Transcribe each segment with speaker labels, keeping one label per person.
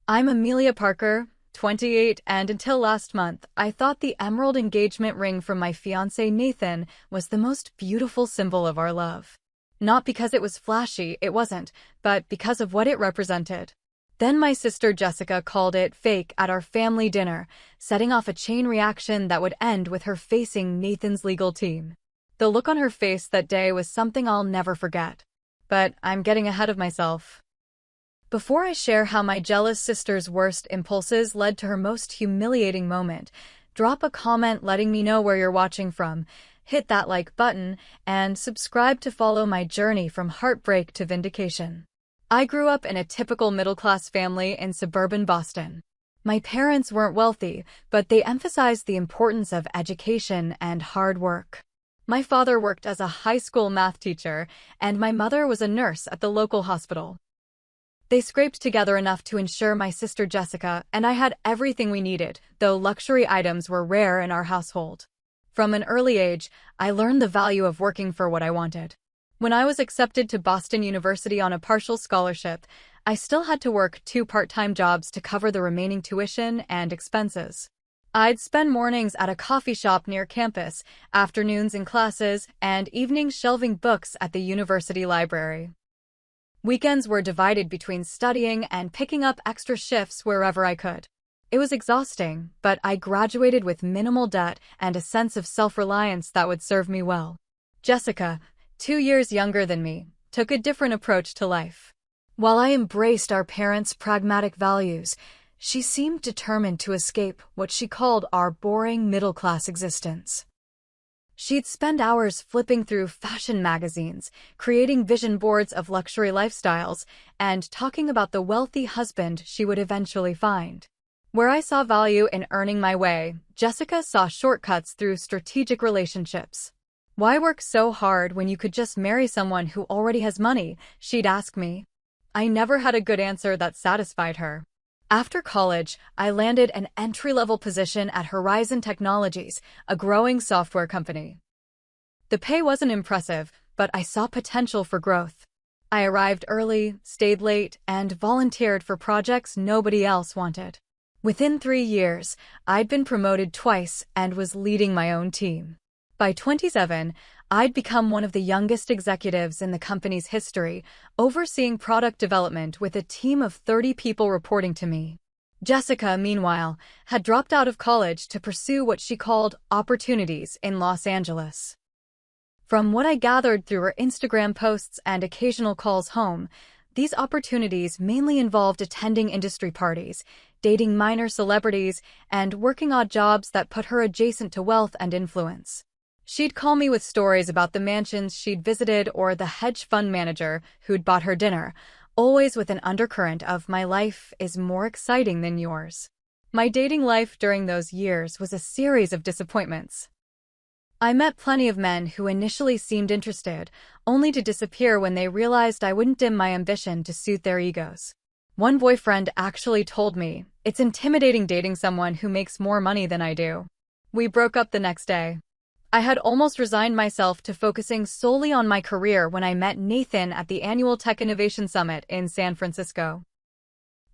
Speaker 1: I'm Amelia Parker, 28, and until last month, I thought the emerald engagement ring from my fiancé Nathan was the most beautiful symbol of our love. Not because it was flashy, it wasn't, but because of what it represented. Then my sister Jessica called it fake at our family dinner, setting off a chain reaction that would end with her facing Nathan's legal team. The look on her face that day was something I'll never forget. But I'm getting ahead of myself. Before I share how my jealous sister's worst impulses led to her most humiliating moment, drop a comment letting me know where you're watching from, hit that like button, and subscribe to follow my journey from heartbreak to vindication. I grew up in a typical middle-class family in suburban Boston. My parents weren't wealthy, but they emphasized the importance of education and hard work. My father worked as a high school math teacher, and my mother was a nurse at the local hospital. They scraped together enough to ensure my sister Jessica and I had everything we needed, though luxury items were rare in our household. From an early age, I learned the value of working for what I wanted. When I was accepted to Boston University on a partial scholarship, I still had to work 2 part-time jobs to cover the remaining tuition and expenses. I'd spend mornings at a coffee shop near campus, afternoons in classes, and evenings shelving books at the university library. Weekends were divided between studying and picking up extra shifts wherever I could. It was exhausting, but I graduated with minimal debt and a sense of self-reliance that would serve me well. Jessica, 2 years younger than me, took a different approach to life. While I embraced our parents' pragmatic values, she seemed determined to escape what she called our boring middle-class existence. She'd spend hours flipping through fashion magazines, creating vision boards of luxury lifestyles, and talking about the wealthy husband she would eventually find. Where I saw value in earning my way, Jessica saw shortcuts through strategic relationships. "Why work so hard when you could just marry someone who already has money?" she'd ask me. I never had a good answer that satisfied her. After college, I landed an entry-level position at Horizon Technologies, a growing software company. The pay wasn't impressive, but I saw potential for growth. I arrived early, stayed late, and volunteered for projects nobody else wanted. Within 3 years, I'd been promoted twice and was leading my own team. By 27, I'd become one of the youngest executives in the company's history, overseeing product development with a team of 30 people reporting to me. Jessica, meanwhile, had dropped out of college to pursue what she called opportunities in Los Angeles. From what I gathered through her Instagram posts and occasional calls home, these opportunities mainly involved attending industry parties, dating minor celebrities, and working odd jobs that put her adjacent to wealth and influence. She'd call me with stories about the mansions she'd visited or the hedge fund manager who'd bought her dinner, always with an undercurrent of "my life is more exciting than yours." My dating life during those years was a series of disappointments. I met plenty of men who initially seemed interested, only to disappear when they realized I wouldn't dim my ambition to suit their egos. One boyfriend actually told me, "It's intimidating dating someone who makes more money than I do." We broke up the next day. I had almost resigned myself to focusing solely on my career when I met Nathan at the annual Tech Innovation Summit in San Francisco.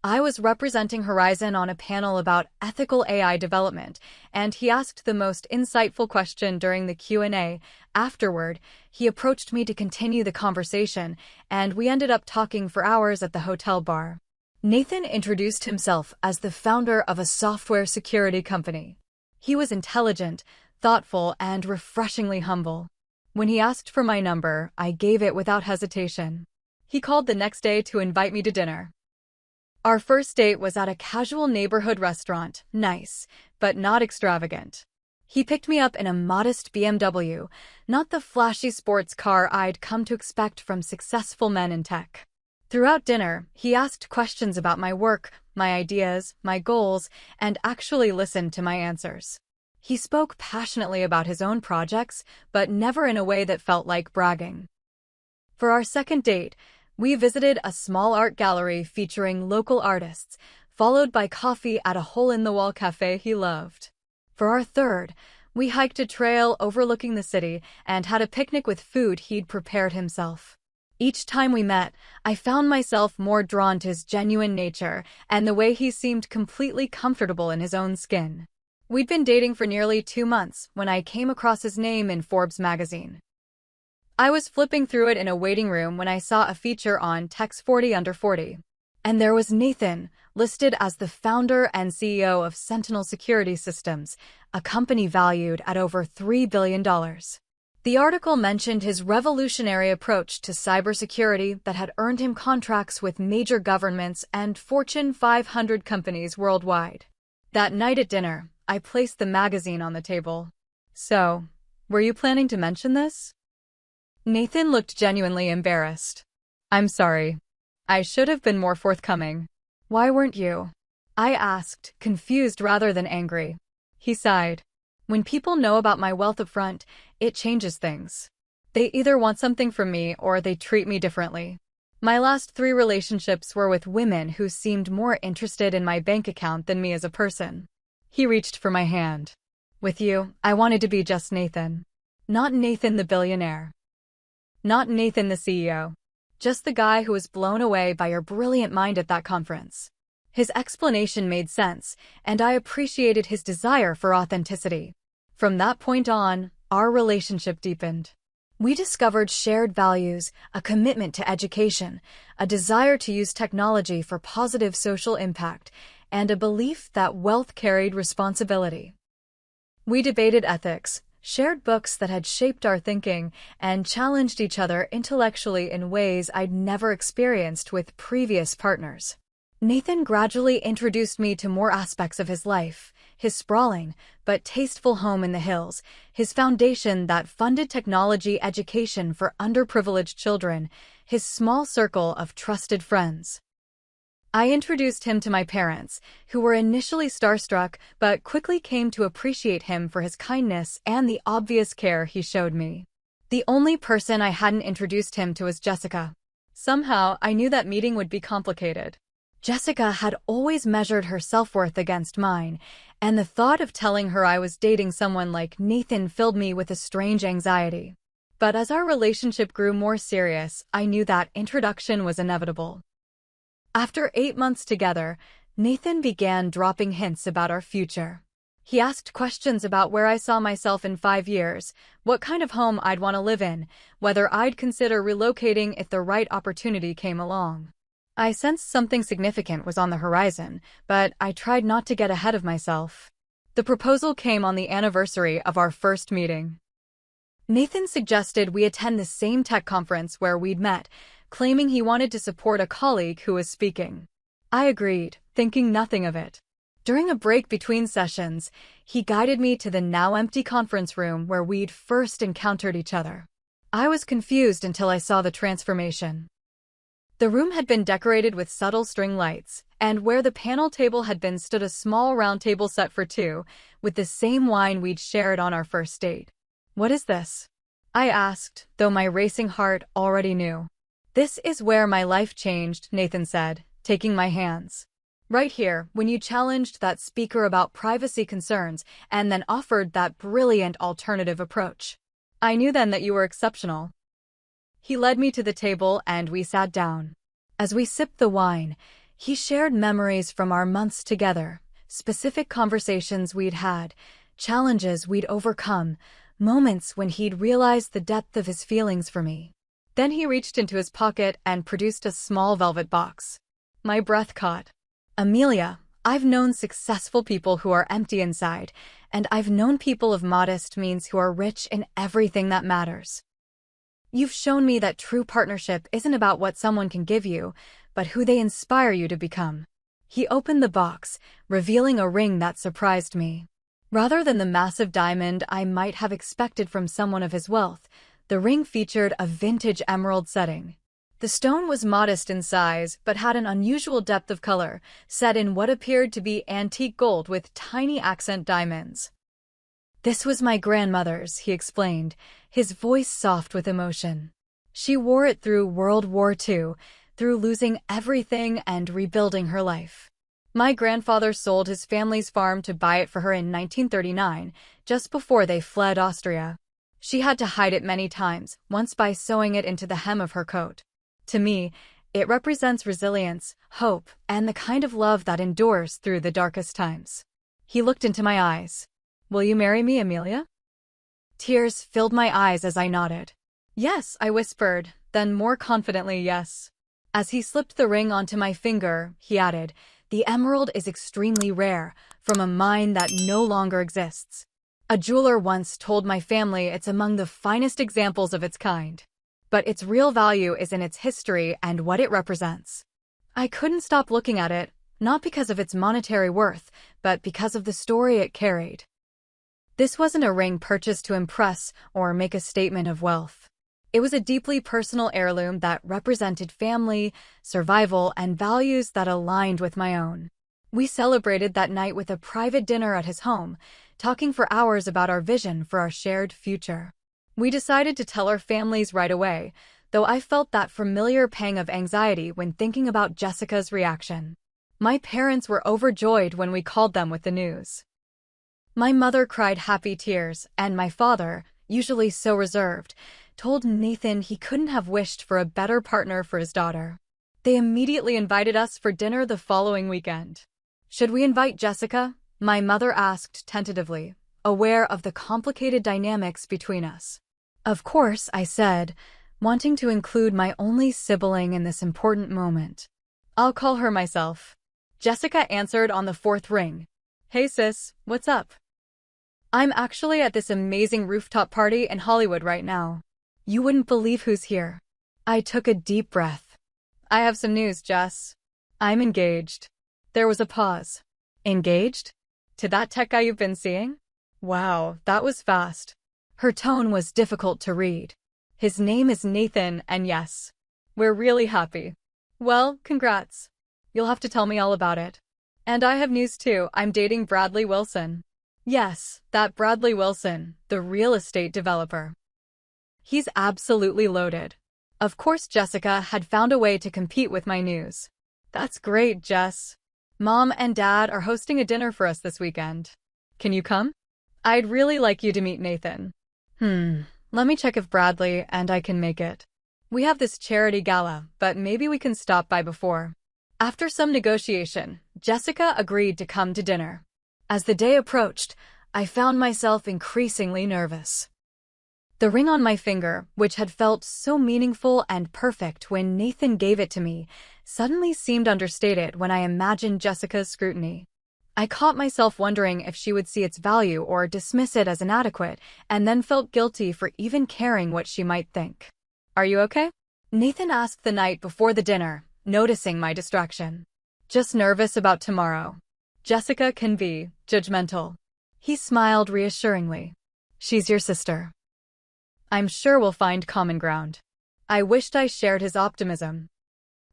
Speaker 1: I was representing Horizon on a panel about ethical AI development, and he asked the most insightful question during the Q&A. Afterward, he approached me to continue the conversation, and we ended up talking for hours at the hotel bar. Nathan introduced himself as the founder of a software security company. He was intelligent, thoughtful, and refreshingly humble. When he asked for my number, I gave it without hesitation. He called the next day to invite me to dinner. Our first date was at a casual neighborhood restaurant, nice, but not extravagant. He picked me up in a modest BMW, not the flashy sports car I'd come to expect from successful men in tech. Throughout dinner, he asked questions about my work, my ideas, my goals, and actually listened to my answers. He spoke passionately about his own projects, but never in a way that felt like bragging. For our second date, we visited a small art gallery featuring local artists, followed by coffee at a hole-in-the-wall cafe he loved. For our third, we hiked a trail overlooking the city and had a picnic with food he'd prepared himself. Each time we met, I found myself more drawn to his genuine nature and the way he seemed completely comfortable in his own skin. We'd been dating for nearly 2 months when I came across his name in Forbes magazine. I was flipping through it in a waiting room when I saw a feature on Tech's 40 Under 40. And there was Nathan, listed as the founder and CEO of Sentinel Security Systems, a company valued at over $3 billion. The article mentioned his revolutionary approach to cybersecurity that had earned him contracts with major governments and Fortune 500 companies worldwide. That night at dinner, I placed the magazine on the table. "So, were you planning to mention this?" Nathan looked genuinely embarrassed. "I'm sorry. I should have been more forthcoming." "Why weren't you?" I asked, confused rather than angry. He sighed. "When people know about my wealth up front, it changes things. They either want something from me or they treat me differently. My last 3 relationships were with women who seemed more interested in my bank account than me as a person." He reached for my hand. "With you, I wanted to be just Nathan. Not Nathan the billionaire. Not Nathan the CEO. Just the guy who was blown away by your brilliant mind at that conference." His explanation made sense, and I appreciated his desire for authenticity. From that point on, our relationship deepened. We discovered shared values, a commitment to education, a desire to use technology for positive social impact, and a belief that wealth carried responsibility. We debated ethics, shared books that had shaped our thinking, and challenged each other intellectually in ways I'd never experienced with previous partners. Nathan gradually introduced me to more aspects of his life: his sprawling but tasteful home in the hills, his foundation that funded technology education for underprivileged children, his small circle of trusted friends. I introduced him to my parents, who were initially starstruck but quickly came to appreciate him for his kindness and the obvious care he showed me. The only person I hadn't introduced him to was Jessica. Somehow, I knew that meeting would be complicated. Jessica had always measured her self-worth against mine, and the thought of telling her I was dating someone like Nathan filled me with a strange anxiety. But as our relationship grew more serious, I knew that introduction was inevitable. After 8 months together, Nathan began dropping hints about our future. He asked questions about where I saw myself in 5 years, what kind of home I'd want to live in, whether I'd consider relocating if the right opportunity came along. I sensed something significant was on the horizon, but I tried not to get ahead of myself. The proposal came on the anniversary of our first meeting. Nathan suggested we attend the same tech conference where we'd met, claiming he wanted to support a colleague who was speaking. I agreed, thinking nothing of it. During a break between sessions, he guided me to the now-empty conference room where we'd first encountered each other. I was confused until I saw the transformation. The room had been decorated with subtle string lights, and where the panel table had been stood a small round table set for 2, with the same wine we'd shared on our first date. "What is this?" I asked, though my racing heart already knew. "This is where my life changed," Nathan said, taking my hands. "Right here, when you challenged that speaker about privacy concerns and then offered that brilliant alternative approach. I knew then that you were exceptional." He led me to the table and we sat down. As we sipped the wine, he shared memories from our months together, specific conversations we'd had, challenges we'd overcome, moments when he'd realized the depth of his feelings for me. Then he reached into his pocket and produced a small velvet box. My breath caught. "Amelia, I've known successful people who are empty inside, and I've known people of modest means who are rich in everything that matters. You've shown me that true partnership isn't about what someone can give you, but who they inspire you to become." He opened the box, revealing a ring that surprised me. Rather than the massive diamond I might have expected from someone of his wealth, the ring featured a vintage emerald setting. The stone was modest in size, but had an unusual depth of color, set in what appeared to be antique gold with tiny accent diamonds. "This was my grandmother's," he explained, his voice soft with emotion. "She wore it through World War II, through losing everything and rebuilding her life. My grandfather sold his family's farm to buy it for her in 1939, just before they fled Austria. She had to hide it many times, once by sewing it into the hem of her coat. To me, it represents resilience, hope, and the kind of love that endures through the darkest times. He looked into my eyes. Will you marry me, Amelia? Tears filled my eyes as I nodded. Yes, I whispered, then more confidently yes. As he slipped the ring onto my finger, he added, the emerald is extremely rare, from a mine that no longer exists. A jeweler once told my family it's among the finest examples of its kind. But its real value is in its history and what it represents. I couldn't stop looking at it, not because of its monetary worth, but because of the story it carried. This wasn't a ring purchased to impress or make a statement of wealth. It was a deeply personal heirloom that represented family, survival, and values that aligned with my own. We celebrated that night with a private dinner at his home, talking for hours about our vision for our shared future. We decided to tell our families right away, though I felt that familiar pang of anxiety when thinking about Jessica's reaction. My parents were overjoyed when we called them with the news. My mother cried happy tears, and my father, usually so reserved, told Nathan he couldn't have wished for a better partner for his daughter. They immediately invited us for dinner the following weekend. Should we invite Jessica? My mother asked tentatively, aware of the complicated dynamics between us. Of course, I said, wanting to include my only sibling in this important moment. I'll call her myself. Jessica answered on the fourth ring. Hey sis, what's up? I'm actually at this amazing rooftop party in Hollywood right now. You wouldn't believe who's here. I took a deep breath. I have some news, Jess. I'm engaged. There was a pause. Engaged? To that tech guy you've been seeing? Wow, that was fast. Her tone was difficult to read. His name is Nathan, and yes, we're really happy. Well, congrats. You'll have to tell me all about it. And I have news too, I'm dating Bradley Wilson. Yes, that Bradley Wilson, the real estate developer. He's absolutely loaded. Of course, Jessica had found a way to compete with my news. That's great, Jess. Mom and Dad are hosting a dinner for us this weekend. Can you come? I'd really like you to meet Nathan. Let me check if Bradley and I can make it. We have this charity gala, but maybe we can stop by before. After some negotiation, Jessica agreed to come to dinner. As the day approached, I found myself increasingly nervous. The ring on my finger, which had felt so meaningful and perfect when Nathan gave it to me, suddenly seemed understated when I imagined Jessica's scrutiny. I caught myself wondering if she would see its value or dismiss it as inadequate, and then felt guilty for even caring what she might think. Are you okay? Nathan asked the night before the dinner, noticing my distraction. Just nervous about tomorrow. Jessica can be judgmental. He smiled reassuringly. She's your sister. I'm sure we'll find common ground. I wished I shared his optimism.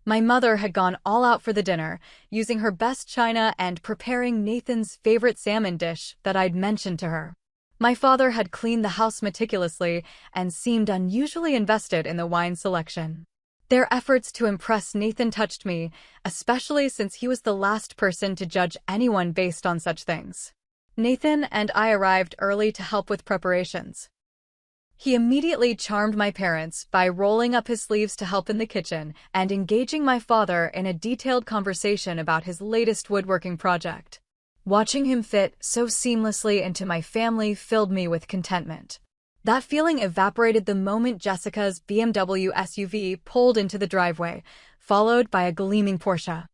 Speaker 1: My mother had gone all out for the dinner, using her best china and preparing Nathan's favorite salmon dish that I'd mentioned to her. My father had cleaned the house meticulously and seemed unusually invested in the wine selection. Their efforts to impress Nathan touched me, especially since he was the last person to judge anyone based on such things. Nathan and I arrived early to help with preparations. He immediately charmed my parents by rolling up his sleeves to help in the kitchen and engaging my father in a detailed conversation about his latest woodworking project. Watching him fit so seamlessly into my family filled me with contentment. That feeling evaporated the moment Jessica's BMW SUV pulled into the driveway, followed by a gleaming Porsche.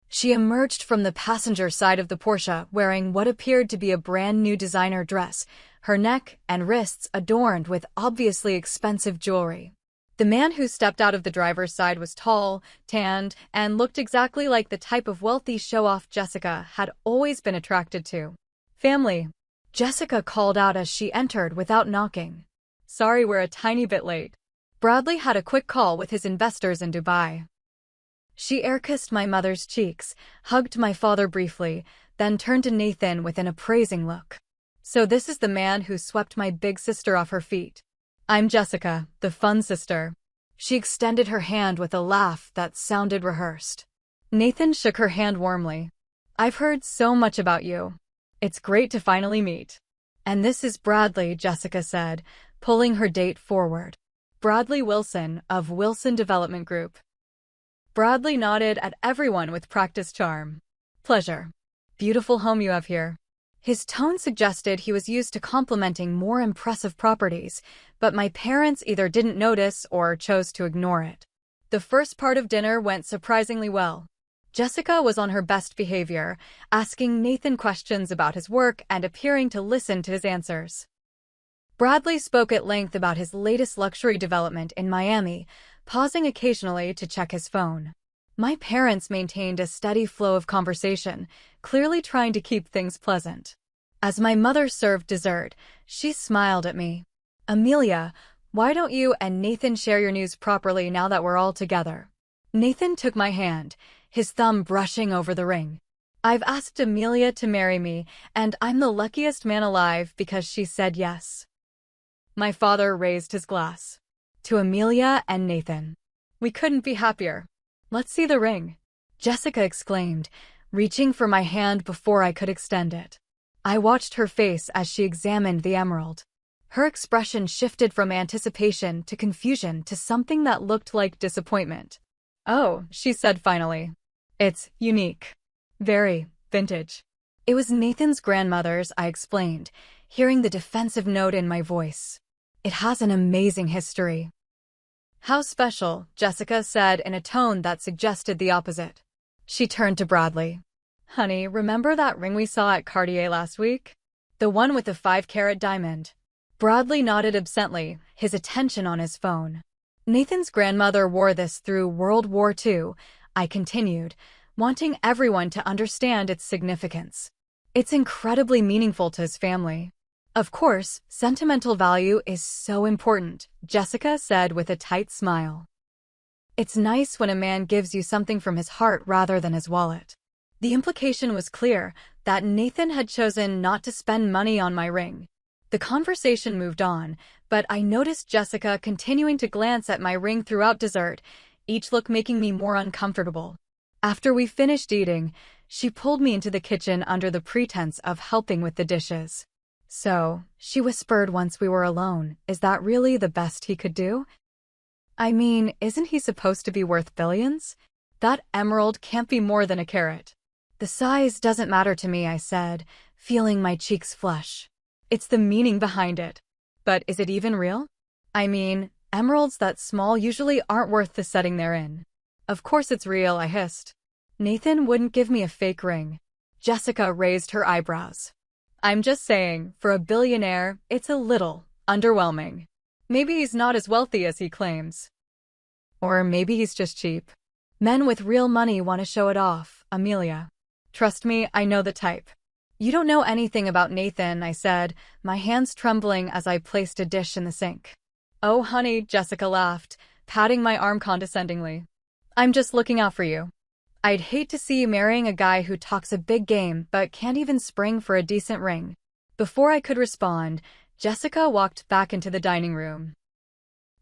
Speaker 1: She emerged from the passenger side of the Porsche wearing what appeared to be a brand new designer dress, her neck and wrists adorned with obviously expensive jewelry. The man who stepped out of the driver's side was tall, tanned, and looked exactly like the type of wealthy show-off Jessica had always been attracted to. Family. Jessica called out as she entered without knocking. Sorry, we're a tiny bit late. Bradley had a quick call with his investors in Dubai. She air-kissed my mother's cheeks, hugged my father briefly, then turned to Nathan with an appraising look. So this is the man who swept my big sister off her feet. I'm Jessica, the fun sister. She extended her hand with a laugh that sounded rehearsed. Nathan shook her hand warmly. I've heard so much about you. It's great to finally meet. And this is Bradley, Jessica said, pulling her date forward. Bradley Wilson of Wilson Development Group. Bradley nodded at everyone with practiced charm. Pleasure. Beautiful home you have here. His tone suggested he was used to complimenting more impressive properties, but my parents either didn't notice or chose to ignore it. The first part of dinner went surprisingly well. Jessica was on her best behavior, asking Nathan questions about his work and appearing to listen to his answers. Bradley spoke at length about his latest luxury development in Miami, pausing occasionally to check his phone. My parents maintained a steady flow of conversation, clearly trying to keep things pleasant. As my mother served dessert, she smiled at me. "Amelia, why don't you and Nathan share your news properly now that we're all together?" Nathan took my hand, his thumb brushing over the ring. "I've asked Amelia to marry me, and I'm the luckiest man alive because she said yes." My father raised his glass. "To Amelia and Nathan. We couldn't be happier. Let's see the ring," Jessica exclaimed, reaching for my hand before I could extend it. I watched her face as she examined the emerald. Her expression shifted from anticipation to confusion to something that looked like disappointment. "Oh," she said finally. "It's unique. Very vintage." It was Nathan's grandmother's, I explained, hearing the defensive note in my voice. "It has an amazing history." "How special," Jessica said in a tone that suggested the opposite. She turned to Bradley. "Honey, remember that ring we saw at Cartier last week? The one with the 5-carat diamond?" Bradley nodded absently, his attention on his phone. "Nathan's grandmother wore this through World War II," I continued, wanting everyone to understand its significance. "It's incredibly meaningful to his family." "Of course, sentimental value is so important," Jessica said with a tight smile. "It's nice when a man gives you something from his heart rather than his wallet." The implication was clear, that Nathan had chosen not to spend money on my ring. The conversation moved on, but I noticed Jessica continuing to glance at my ring throughout dessert, each look making me more uncomfortable. After we finished eating, she pulled me into the kitchen under the pretense of helping with the dishes. "So," she whispered once we were alone, "is that really the best he could do? I mean, isn't he supposed to be worth billions? That emerald can't be more than a carat." "The size doesn't matter to me," I said, feeling my cheeks flush. "It's the meaning behind it." "But is it even real? I mean, emeralds that small usually aren't worth the setting they're in." "Of course it's real," I hissed. "Nathan wouldn't give me a fake ring." Jessica raised her eyebrows. "I'm just saying, for a billionaire, it's a little underwhelming. Maybe he's not as wealthy as he claims. Or maybe he's just cheap. Men with real money want to show it off, Amelia. Trust me, I know the type." "You don't know anything about Nathan," I said, my hands trembling as I placed a dish in the sink. "Oh, honey," Jessica laughed, patting my arm condescendingly. "I'm just looking out for you. I'd hate to see you marrying a guy who talks a big game but can't even spring for a decent ring." Before I could respond, Jessica walked back into the dining room.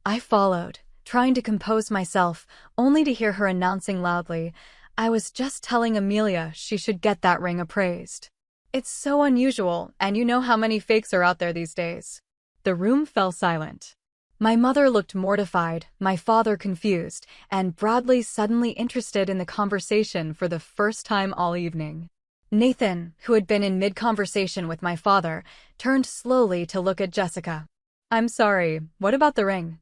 Speaker 1: I followed, trying to compose myself, only to hear her announcing loudly, "I was just telling Amelia she should get that ring appraised. It's so unusual, and you know how many fakes are out there these days." The room fell silent. My mother looked mortified, my father confused, and Bradley suddenly interested in the conversation for the first time all evening. Nathan, who had been in mid-conversation with my father, turned slowly to look at Jessica. "I'm sorry, what about the ring?"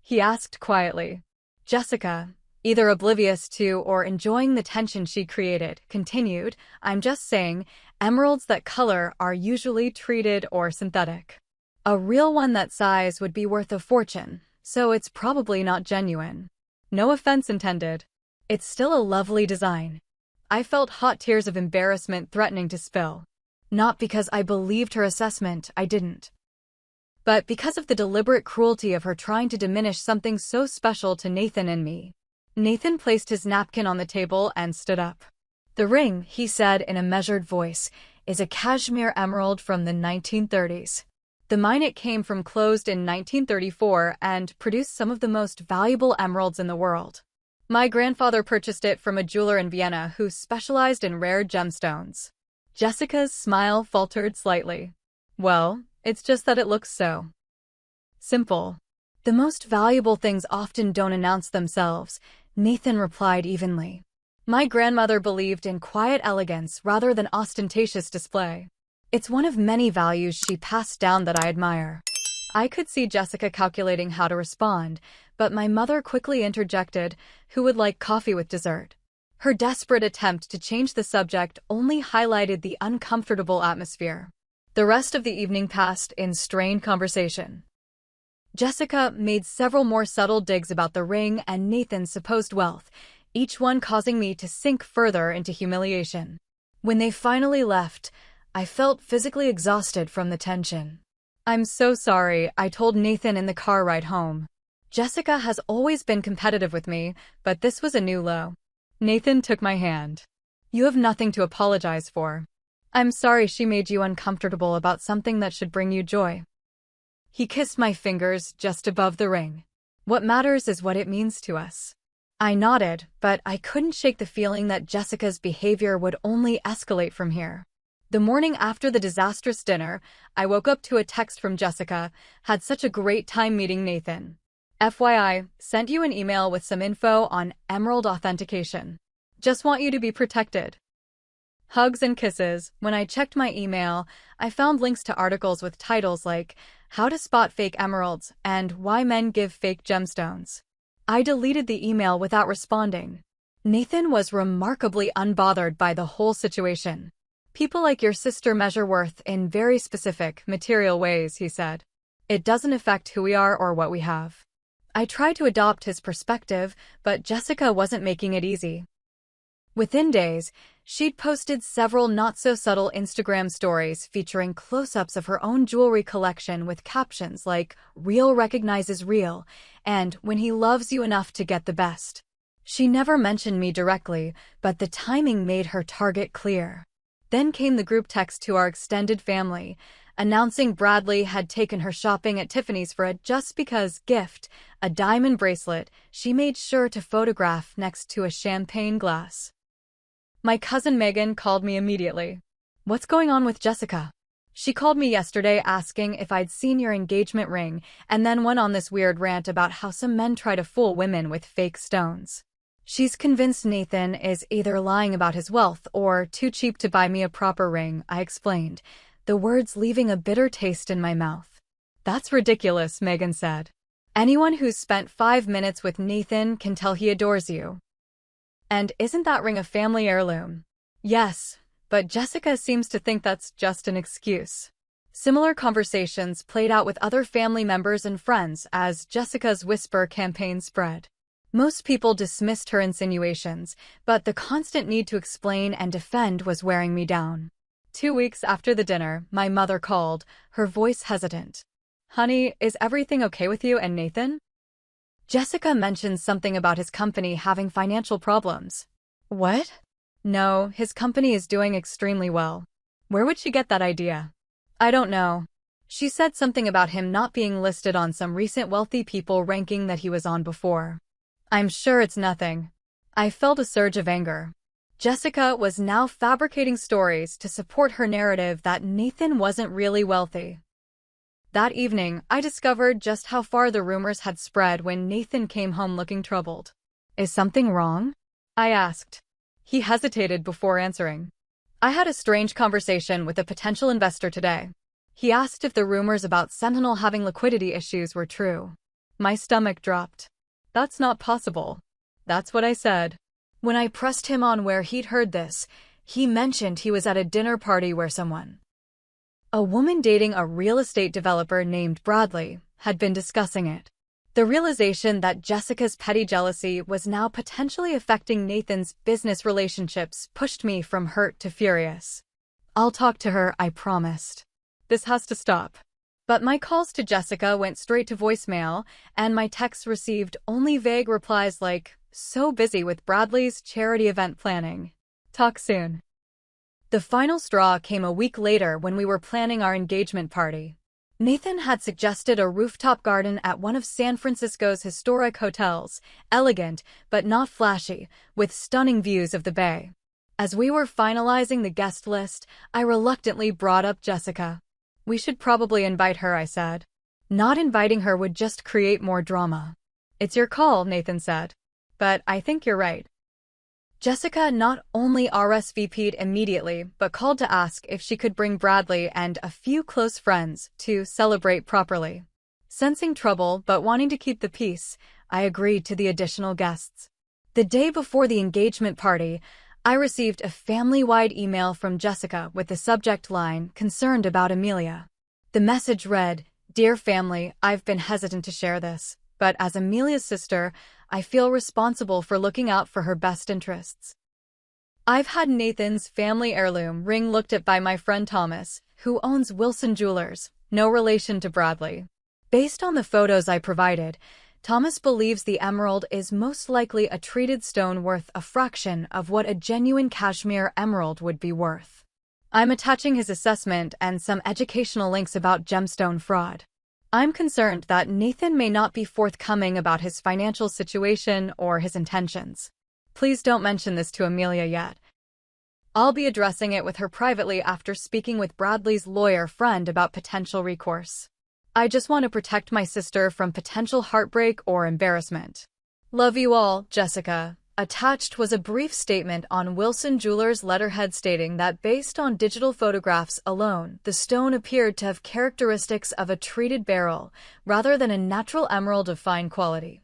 Speaker 1: he asked quietly. Jessica, either oblivious to or enjoying the tension she created, continued, "I'm just saying, emeralds that color are usually treated or synthetic. A real one that size would be worth a fortune, so it's probably not genuine. No offense intended. It's still a lovely design." I felt hot tears of embarrassment threatening to spill. Not because I believed her assessment, I didn't. But because of the deliberate cruelty of her trying to diminish something so special to Nathan and me. Nathan placed his napkin on the table and stood up. "The ring," he said in a measured voice, "is a cashmere emerald from the 1930s. The mine it came from closed in 1934 and produced some of the most valuable emeralds in the world. My grandfather purchased it from a jeweler in Vienna who specialized in rare gemstones." Jessica's smile faltered slightly. "Well, it's just that it looks so simple." The most valuable things often don't announce themselves, Nathan replied evenly. My grandmother believed in quiet elegance rather than ostentatious display. It's one of many values she passed down that I admire. I could see Jessica calculating how to respond, but my mother quickly interjected, "Who would like coffee with dessert?" Her desperate attempt to change the subject only highlighted the uncomfortable atmosphere. The rest of the evening passed in strained conversation. Jessica made several more subtle digs about the ring and Nathan's supposed wealth, each one causing me to sink further into humiliation. When they finally left, I felt physically exhausted from the tension. "I'm so sorry," I told Nathan in the car ride home. Jessica has always been competitive with me, but this was a new low. Nathan took my hand. "You have nothing to apologize for. I'm sorry she made you uncomfortable about something that should bring you joy." He kissed my fingers just above the ring. "What matters is what it means to us." I nodded, but I couldn't shake the feeling that Jessica's behavior would only escalate from here. The morning after the disastrous dinner, I woke up to a text from Jessica, "Had such a great time meeting Nathan. FYI, sent you an email with some info on Emerald authentication. Just want you to be protected." Hugs and kisses. When I checked my email, I found links to articles with titles like "How to Spot Fake Emeralds" and "Why Men Give Fake Gemstones." I deleted the email without responding. Nathan was remarkably unbothered by the whole situation. "People like your sister measure worth in very specific, material ways," he said. "It doesn't affect who we are or what we have." I tried to adopt his perspective, but Jessica wasn't making it easy. Within days, she'd posted several not-so-subtle Instagram stories featuring close-ups of her own jewelry collection with captions like, "Real recognizes real," and "When he loves you enough to get the best." She never mentioned me directly, but the timing made her target clear. Then came the group text to our extended family, announcing Bradley had taken her shopping at Tiffany's for a just because gift, a diamond bracelet she made sure to photograph next to a champagne glass. My cousin Megan called me immediately. "What's going on with Jessica?" She called me yesterday asking if I'd seen your engagement ring, and then went on this weird rant about how some men try to fool women with fake stones. She's convinced Nathan is either lying about his wealth or too cheap to buy me a proper ring, I explained, the words leaving a bitter taste in my mouth. "That's ridiculous," Megan said. "Anyone who's spent 5 minutes with Nathan can tell he adores you. And isn't that ring a family heirloom?" "Yes, but Jessica seems to think that's just an excuse." Similar conversations played out with other family members and friends as Jessica's Whisper campaign spread. Most people dismissed her insinuations, but the constant need to explain and defend was wearing me down. 2 weeks after the dinner, my mother called, her voice hesitant. "Honey, is everything okay with you and Nathan?" Jessica mentioned something about his company having financial problems. "What?" "No, his company is doing extremely well." Where would she get that idea? "I don't know. She said something about him not being listed on some recent wealthy people ranking that he was on before." "I'm sure it's nothing." I felt a surge of anger. Jessica was now fabricating stories to support her narrative that Nathan wasn't really wealthy. That evening, I discovered just how far the rumors had spread when Nathan came home looking troubled. "Is something wrong?" I asked. He hesitated before answering. "I had a strange conversation with a potential investor today. He asked if the rumors about Sentinel having liquidity issues were true." My stomach dropped. "That's not possible." That's what I said. When I pressed him on where he'd heard this, he mentioned he was at a dinner party where a woman dating a real estate developer named Bradley had been discussing it. The realization that Jessica's petty jealousy was now potentially affecting Nathan's business relationships pushed me from hurt to furious. "I'll talk to her," I promised. "This has to stop." But my calls to Jessica went straight to voicemail, and my texts received only vague replies like, "So busy with Bradley's charity event planning. Talk soon." The final straw came a week later when we were planning our engagement party. Nathan had suggested a rooftop garden at one of San Francisco's historic hotels, elegant but not flashy, with stunning views of the bay. As we were finalizing the guest list, I reluctantly brought up Jessica. "We should probably invite her," I said. Not inviting her would just create more drama. It's your call, Nathan said. But I think you're right. Jessica not only RSVP'd immediately, but called to ask if she could bring Bradley and a few close friends to celebrate properly. Sensing trouble but wanting to keep the peace, I agreed to the additional guests. The day before the engagement party, I received a family-wide email from Jessica with the subject line, "Concerned about Amelia." The message read, "Dear family, I've been hesitant to share this, but as Amelia's sister, I feel responsible for looking out for her best interests. I've had Nathan's family heirloom ring looked at by my friend Thomas, who owns Wilson Jewelers, no relation to Bradley. Based on the photos I provided, Thomas believes the emerald is most likely a treated stone worth a fraction of what a genuine cashmere emerald would be worth. I'm attaching his assessment and some educational links about gemstone fraud. I'm concerned that Nathan may not be forthcoming about his financial situation or his intentions. Please don't mention this to Amelia yet. I'll be addressing it with her privately after speaking with Bradley's lawyer friend about potential recourse. I just want to protect my sister from potential heartbreak or embarrassment. Love you all, Jessica." Attached was a brief statement on Wilson Jewelers' letterhead stating that based on digital photographs alone, the stone appeared to have characteristics of a treated beryl rather than a natural emerald of fine quality.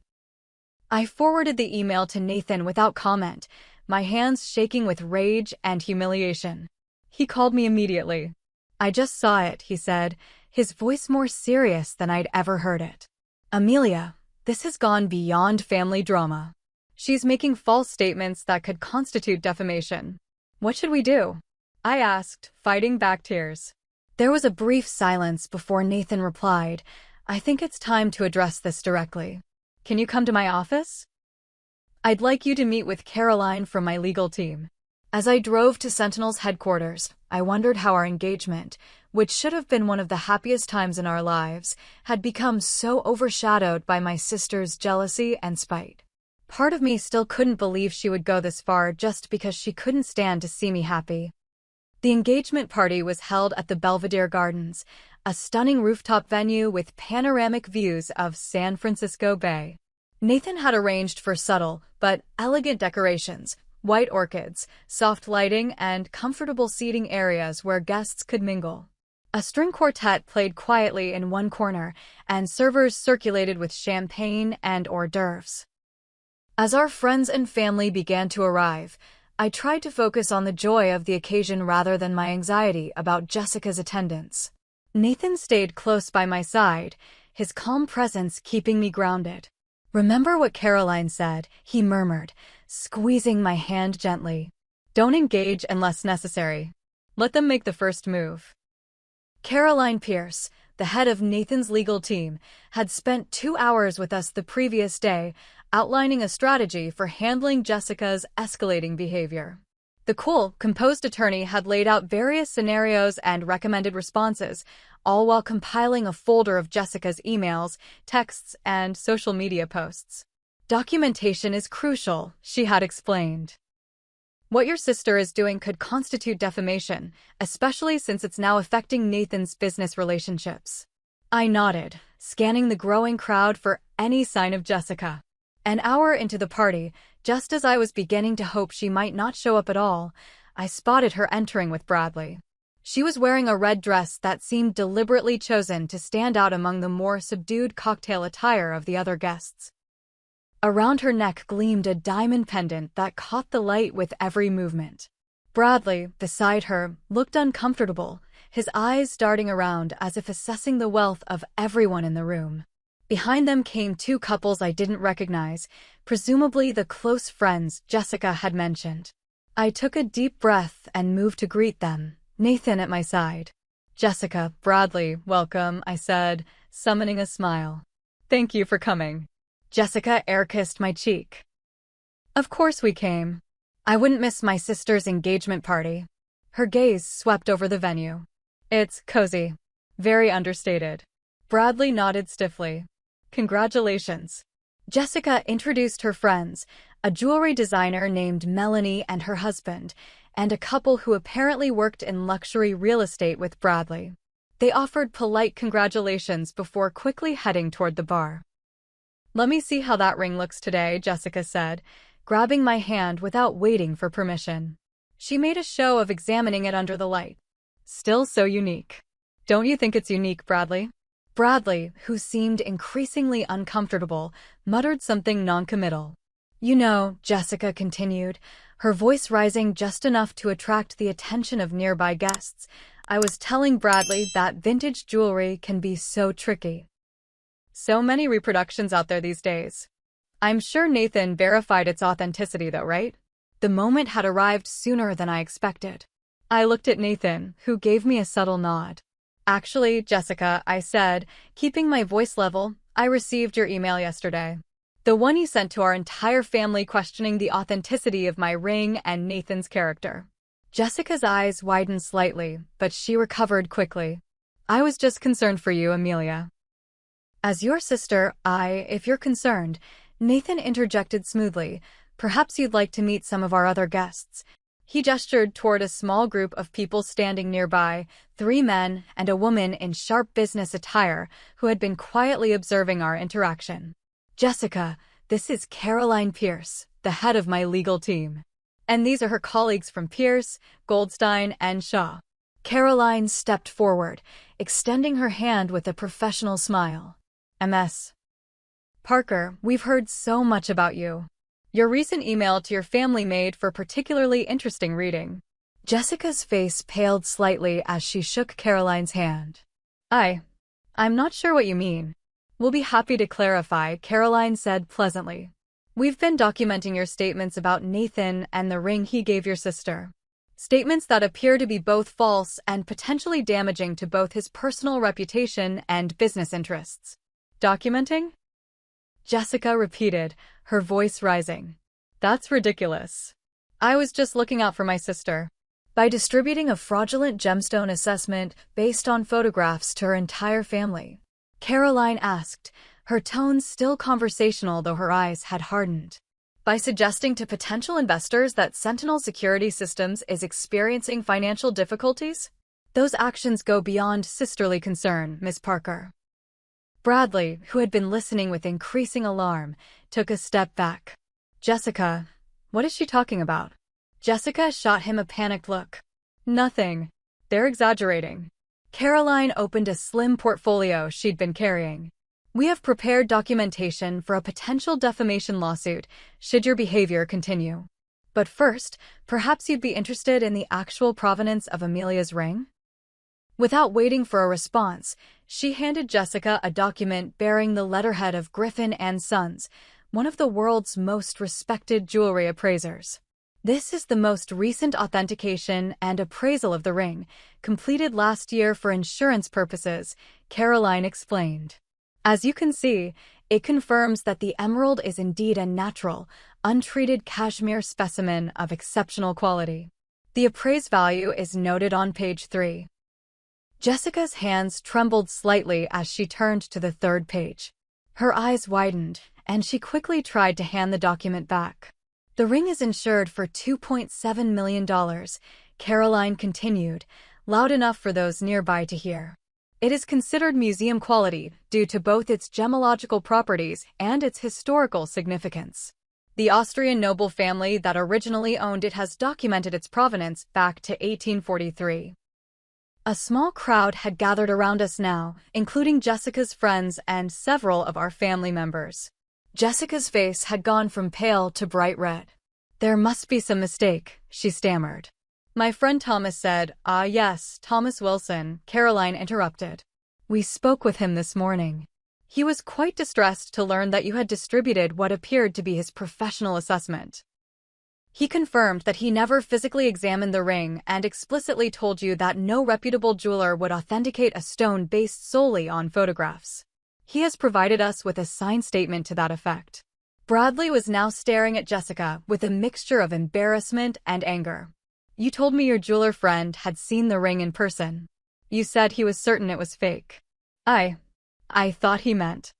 Speaker 1: I forwarded the email to Nathan without comment, my hands shaking with rage and humiliation. He called me immediately. "I just saw it," he said, his voice more serious than I'd ever heard it. "Amelia, this has gone beyond family drama. She's making false statements that could constitute defamation. What should we do?" I asked, fighting back tears. There was a brief silence before Nathan replied, "I think it's time to address this directly. Can you come to my office? I'd like you to meet with Caroline from my legal team." As I drove to Sentinel's headquarters, I wondered how our engagement, which should have been one of the happiest times in our lives, had become so overshadowed by my sister's jealousy and spite. Part of me still couldn't believe she would go this far just because she couldn't stand to see me happy. The engagement party was held at the Belvedere Gardens, a stunning rooftop venue with panoramic views of San Francisco Bay. Nathan had arranged for subtle but elegant decorations, white orchids, soft lighting, and comfortable seating areas where guests could mingle. A string quartet played quietly in one corner, and servers circulated with champagne and hors d'oeuvres. As our friends and family began to arrive, I tried to focus on the joy of the occasion rather than my anxiety about Jessica's attendance. Nathan stayed close by my side, his calm presence keeping me grounded. "Remember what Caroline said," he murmured, squeezing my hand gently. "Don't engage unless necessary. Let them make the first move." Caroline Pierce, the head of Nathan's legal team, had spent 2 hours with us the previous day, outlining a strategy for handling Jessica's escalating behavior. The cool, composed attorney had laid out various scenarios and recommended responses, all while compiling a folder of Jessica's emails, texts, and social media posts. "Documentation is crucial," she had explained. "What your sister is doing could constitute defamation, especially since it's now affecting Nathan's business relationships." I nodded, scanning the growing crowd for any sign of Jessica. An hour into the party, just as I was beginning to hope she might not show up at all, I spotted her entering with Bradley. She was wearing a red dress that seemed deliberately chosen to stand out among the more subdued cocktail attire of the other guests. Around her neck gleamed a diamond pendant that caught the light with every movement. Bradley, beside her, looked uncomfortable, his eyes darting around as if assessing the wealth of everyone in the room. Behind them came 2 couples I didn't recognize, presumably the close friends Jessica had mentioned. I took a deep breath and moved to greet them, Nathan at my side. "Jessica, Bradley, welcome," I said, summoning a smile. "Thank you for coming." Jessica air-kissed my cheek. "Of course we came. I wouldn't miss my sister's engagement party." Her gaze swept over the venue. "It's cozy. Very understated." Bradley nodded stiffly. "Congratulations." Jessica introduced her friends, a jewelry designer named Melanie and her husband, and a couple who apparently worked in luxury real estate with Bradley. They offered polite congratulations before quickly heading toward the bar. "Let me see how that ring looks today," Jessica said, grabbing my hand without waiting for permission. She made a show of examining it under the light. "Still so unique. Don't you think it's unique, Bradley?" Bradley, who seemed increasingly uncomfortable, muttered something noncommittal. "You know," Jessica continued, her voice rising just enough to attract the attention of nearby guests, "I was telling Bradley that vintage jewelry can be so tricky. So many reproductions out there these days. I'm sure Nathan verified its authenticity though, right?" The moment had arrived sooner than I expected. I looked at Nathan, who gave me a subtle nod. "Actually, Jessica," I said, keeping my voice level, "I received your email yesterday. The one you sent to our entire family questioning the authenticity of my ring and Nathan's character." Jessica's eyes widened slightly, but she recovered quickly. "I was just concerned for you, Amelia." "As your sister, if you're concerned," Nathan interjected smoothly, "perhaps you'd like to meet some of our other guests." He gestured toward a small group of people standing nearby, 3 men and a woman in sharp business attire who had been quietly observing our interaction. "Jessica, this is Caroline Pierce, the head of my legal team. And these are her colleagues from Pierce, Goldstein, and Shaw." Caroline stepped forward, extending her hand with a professional smile. "Ms. Parker, we've heard so much about you. Your recent email to your family made for particularly interesting reading." Jessica's face paled slightly as she shook Caroline's hand. I'm not sure what you mean." "We'll be happy to clarify," Caroline said pleasantly. "We've been documenting your statements about Nathan and the ring he gave your sister. Statements that appear to be both false and potentially damaging to both his personal reputation and business interests." "Documenting?" Jessica repeated, her voice rising. "That's ridiculous. I was just looking out for my sister." "By distributing a fraudulent gemstone assessment based on photographs to her entire family?" Caroline asked, her tone still conversational though her eyes had hardened. "By suggesting to potential investors that Sentinel Security Systems is experiencing financial difficulties? Those actions go beyond sisterly concern, Miss Parker." Bradley, who had been listening with increasing alarm, took a step back. "Jessica, what is she talking about?" Jessica shot him a panicked look. "Nothing. They're exaggerating." Caroline opened a slim portfolio she'd been carrying. "We have prepared documentation for a potential defamation lawsuit, should your behavior continue. But first, perhaps you'd be interested in the actual provenance of Amelia's ring?" Without waiting for a response, she handed Jessica a document bearing the letterhead of Griffin & Sons, one of the world's most respected jewelry appraisers. "This is the most recent authentication and appraisal of the ring, completed last year for insurance purposes," Caroline explained. "As you can see, it confirms that the emerald is indeed a natural, untreated cashmere specimen of exceptional quality. The appraised value is noted on page 3. Jessica's hands trembled slightly as she turned to the 3rd page. Her eyes widened, and she quickly tried to hand the document back. "The ring is insured for $2.7 million, Caroline continued, loud enough for those nearby to hear. "It is considered museum quality due to both its gemological properties and its historical significance. The Austrian noble family that originally owned it has documented its provenance back to 1843. A small crowd had gathered around us now, including Jessica's friends and several of our family members. Jessica's face had gone from pale to bright red. "There must be some mistake," she stammered. "My friend Thomas said," Yes, Thomas Wilson," Caroline interrupted. "We spoke with him this morning. He was quite distressed to learn that you had distributed what appeared to be his professional assessment. He confirmed that he never physically examined the ring and explicitly told you that no reputable jeweler would authenticate a stone based solely on photographs. He has provided us with a signed statement to that effect." Bradley was now staring at Jessica with a mixture of embarrassment and anger. "You told me your jeweler friend had seen the ring in person. You said he was certain it was fake." I thought he meant."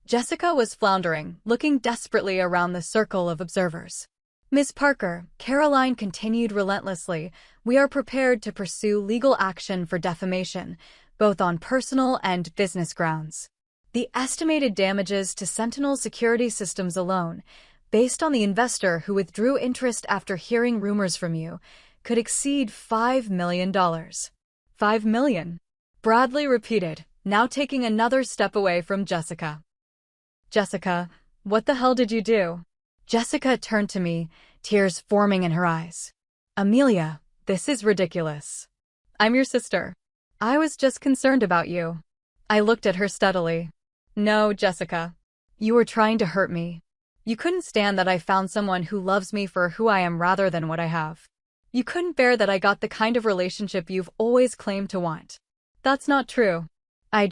Speaker 1: Jessica was floundering, looking desperately around the circle of observers. "Miss Parker," Caroline continued relentlessly, "we are prepared to pursue legal action for defamation, both on personal and business grounds. The estimated damages to Sentinel's security systems alone, based on the investor who withdrew interest after hearing rumors from you, could exceed $5 million. $5 million. Bradley repeated, now taking another step away from Jessica. Jessica, what the hell did you do? Jessica turned to me, tears forming in her eyes. Amelia, this is ridiculous. I'm your sister. I was just concerned about you. I looked at her steadily. No, Jessica. You were trying to hurt me. You couldn't stand that I found someone who loves me for who I am rather than what I have. You couldn't bear that I got the kind of relationship you've always claimed to want. That's not true. I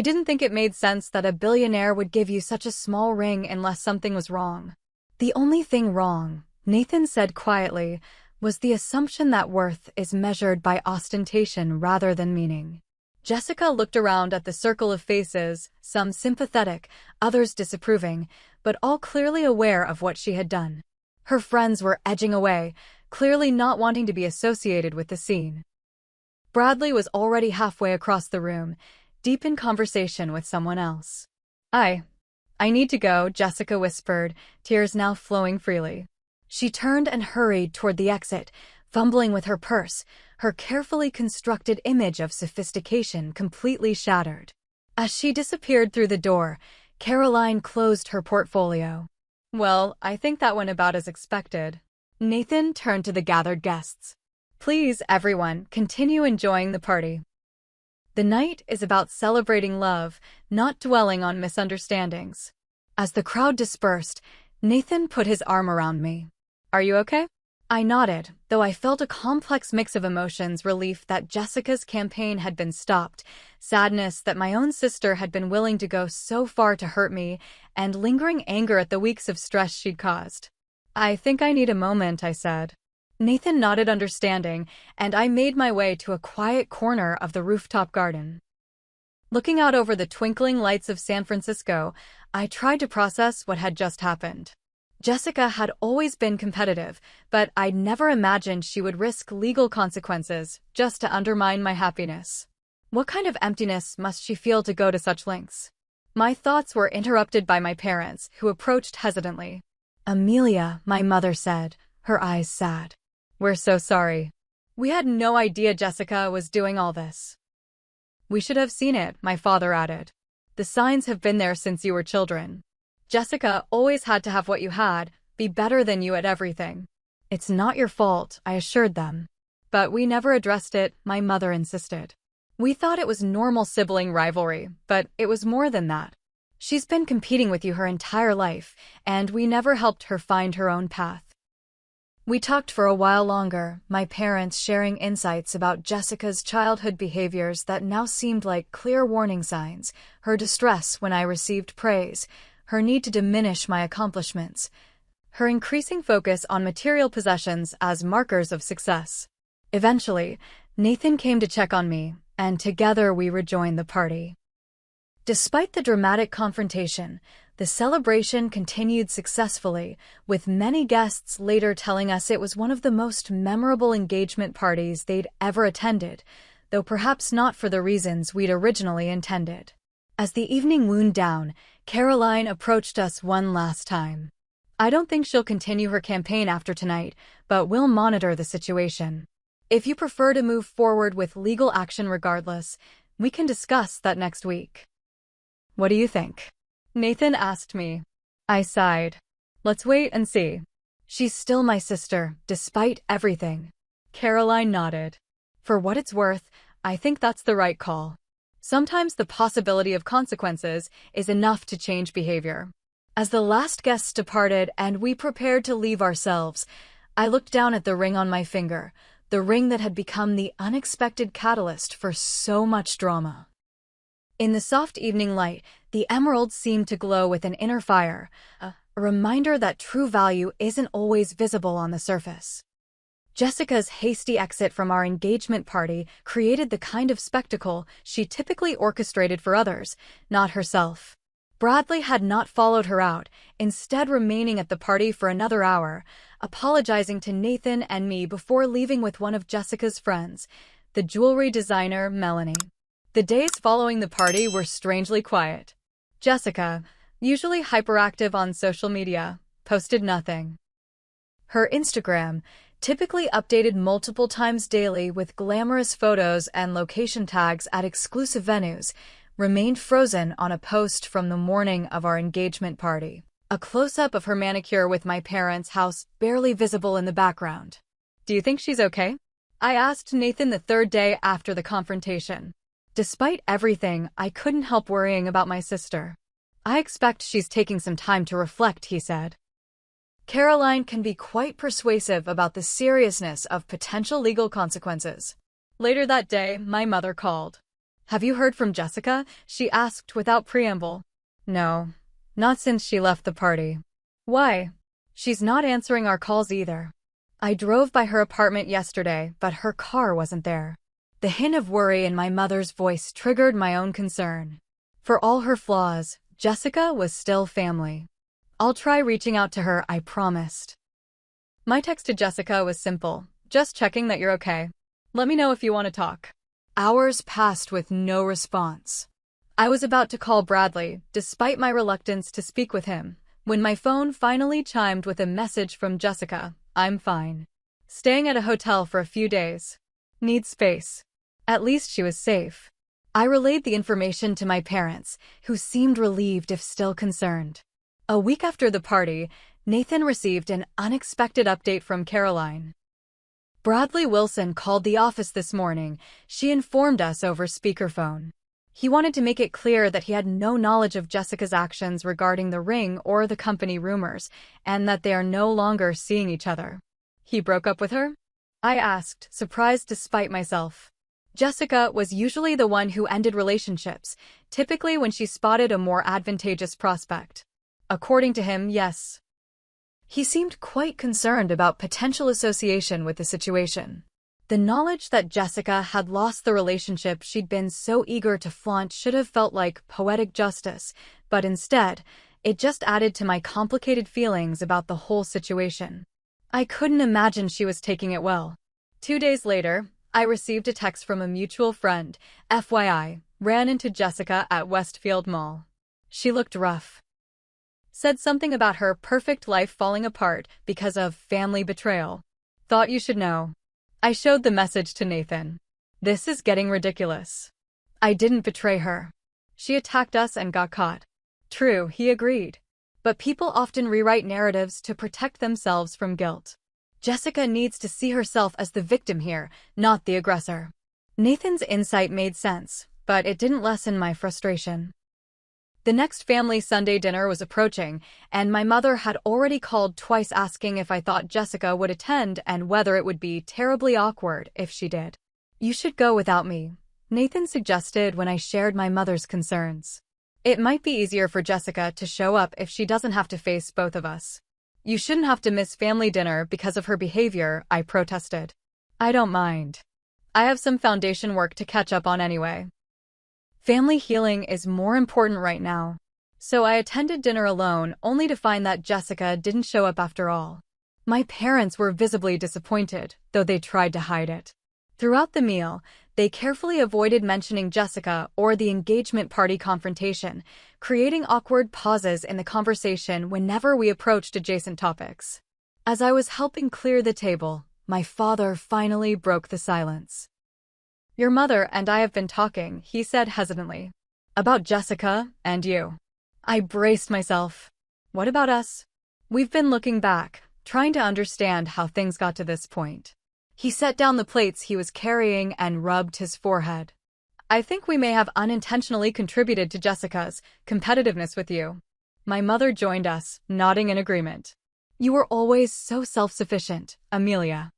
Speaker 1: didn't think it made sense that a billionaire would give you such a small ring unless something was wrong. The only thing wrong, Nathan said quietly, was the assumption that worth is measured by ostentation rather than meaning. Jessica looked around at the circle of faces, some sympathetic, others disapproving, but all clearly aware of what she had done. Her friends were edging away, clearly not wanting to be associated with the scene. Bradley was already halfway across the room, deep in conversation with someone else. I need to go, Jessica whispered, tears now flowing freely. She turned and hurried toward the exit, fumbling with her purse, her carefully constructed image of sophistication completely shattered. As she disappeared through the door, Caroline closed her portfolio. Well, I think that went about as expected. Nathan turned to the gathered guests. Please, everyone, continue enjoying the party. The night is about celebrating love, not dwelling on misunderstandings. As the crowd dispersed, Nathan put his arm around me. Are you okay? I nodded, though I felt a complex mix of emotions: relief that Jessica's campaign had been stopped, sadness that my own sister had been willing to go so far to hurt me, and lingering anger at the weeks of stress she'd caused. I think I need a moment, I said. Nathan nodded understanding, and I made my way to a quiet corner of the rooftop garden. Looking out over the twinkling lights of San Francisco, I tried to process what had just happened. Jessica had always been competitive, but I'd never imagined she would risk legal consequences just to undermine my happiness. What kind of emptiness must she feel to go to such lengths? My thoughts were interrupted by my parents, who approached hesitantly. Amelia, my mother said, her eyes sad. We're so sorry. We had no idea Jessica was doing all this. We should have seen it, my father added. The signs have been there since you were children. Jessica always had to have what you had, be better than you at everything. It's not your fault, I assured them. But we never addressed it, my mother insisted. We thought it was normal sibling rivalry, but it was more than that. She's been competing with you her entire life, and we never helped her find her own path. We talked for a while longer, my parents sharing insights about Jessica's childhood behaviors that now seemed like clear warning signs: her distress when I received praise, her need to diminish my accomplishments, her increasing focus on material possessions as markers of success. Eventually, Nathan came to check on me, and together we rejoined the party. Despite the dramatic confrontation, the celebration continued successfully, with many guests later telling us it was one of the most memorable engagement parties they'd ever attended, though perhaps not for the reasons we'd originally intended. As the evening wound down, Caroline approached us one last time. I don't think she'll continue her campaign after tonight, but we'll monitor the situation. If you prefer to move forward with legal action regardless, we can discuss that next week. What do you think? Nathan asked me. I sighed. Let's wait and see. She's still my sister, despite everything. Caroline nodded. For what it's worth, I think that's the right call. Sometimes the possibility of consequences is enough to change behavior. As the last guests departed and we prepared to leave ourselves, I looked down at the ring on my finger, the ring that had become the unexpected catalyst for so much drama. In the soft evening light, the emerald seemed to glow with an inner fire, a reminder that true value isn't always visible on the surface. Jessica's hasty exit from our engagement party created the kind of spectacle she typically orchestrated for others, not herself. Bradley had not followed her out, instead remaining at the party for another hour, apologizing to Nathan and me before leaving with one of Jessica's friends, the jewelry designer Melanie. The days following the party were strangely quiet. Jessica, usually hyperactive on social media, posted nothing. Her Instagram, typically updated multiple times daily with glamorous photos and location tags at exclusive venues, remained frozen on a post from the morning of our engagement party. A close-up of her manicure with my parents' house barely visible in the background. "Do you think she's okay?" I asked Nathan the third day after the confrontation. Despite everything, I couldn't help worrying about my sister. "I expect she's taking some time to reflect," he said. Caroline can be quite persuasive about the seriousness of potential legal consequences. Later that day, my mother called. "Have you heard from Jessica?" she asked without preamble. "No, not since she left the party." "Why?" "She's not answering our calls either. I drove by her apartment yesterday, but her car wasn't there." The hint of worry in my mother's voice triggered my own concern. For all her flaws, Jessica was still family. "I'll try reaching out to her, I promised." My text to Jessica was simple: "Just checking that you're okay. Let me know if you want to talk." Hours passed with no response. I was about to call Bradley, despite my reluctance to speak with him, when my phone finally chimed with a message from Jessica. "I'm fine. Staying at a hotel for a few days. Need space." At least she was safe. I relayed the information to my parents, who seemed relieved if still concerned. A week after the party, Nathan received an unexpected update from Caroline. "Bradley Wilson called the office this morning," she informed us over speakerphone. "He wanted to make it clear that he had no knowledge of Jessica's actions regarding the ring or the company rumors, and that they are no longer seeing each other." "He broke up with her?" I asked, surprised despite myself. Jessica was usually the one who ended relationships, typically when she spotted a more advantageous prospect. According to him, yes. He seemed quite concerned about potential association with the situation. The knowledge that Jessica had lost the relationship she'd been so eager to flaunt should have felt like poetic justice, but instead, it just added to my complicated feelings about the whole situation. I couldn't imagine she was taking it well. 2 days later, I received a text from a mutual friend. "FYI, ran into Jessica at Westfield Mall. She looked rough. Said something about her perfect life falling apart because of family betrayal. Thought you should know." I showed the message to Nathan. "This is getting ridiculous. I didn't betray her. She attacked us and got caught." "True," he agreed. "But people often rewrite narratives to protect themselves from guilt. Jessica needs to see herself as the victim here, not the aggressor." Nathan's insight made sense, but it didn't lessen my frustration. The next family Sunday dinner was approaching, and my mother had already called twice asking if I thought Jessica would attend and whether it would be terribly awkward if she did. "You should go without me," Nathan suggested when I shared my mother's concerns. "It might be easier for Jessica to show up if she doesn't have to face both of us." "You shouldn't have to miss family dinner because of her behavior," I protested. "I don't mind. I have some foundation work to catch up on anyway. Family healing is more important right now." So I attended dinner alone, only to find that Jessica didn't show up after all. My parents were visibly disappointed, though they tried to hide it. Throughout the meal, they carefully avoided mentioning Jessica or the engagement party confrontation, creating awkward pauses in the conversation whenever we approached adjacent topics. As I was helping clear the table, my father finally broke the silence. "Your mother and I have been talking," he said hesitantly. "About Jessica and you." I braced myself. "What about us?" "We've been looking back, trying to understand how things got to this point." He set down the plates he was carrying and rubbed his forehead. "I think we may have unintentionally contributed to Jessica's competitiveness with you." My mother joined us, nodding in agreement. "You were always so self-sufficient, Amelia.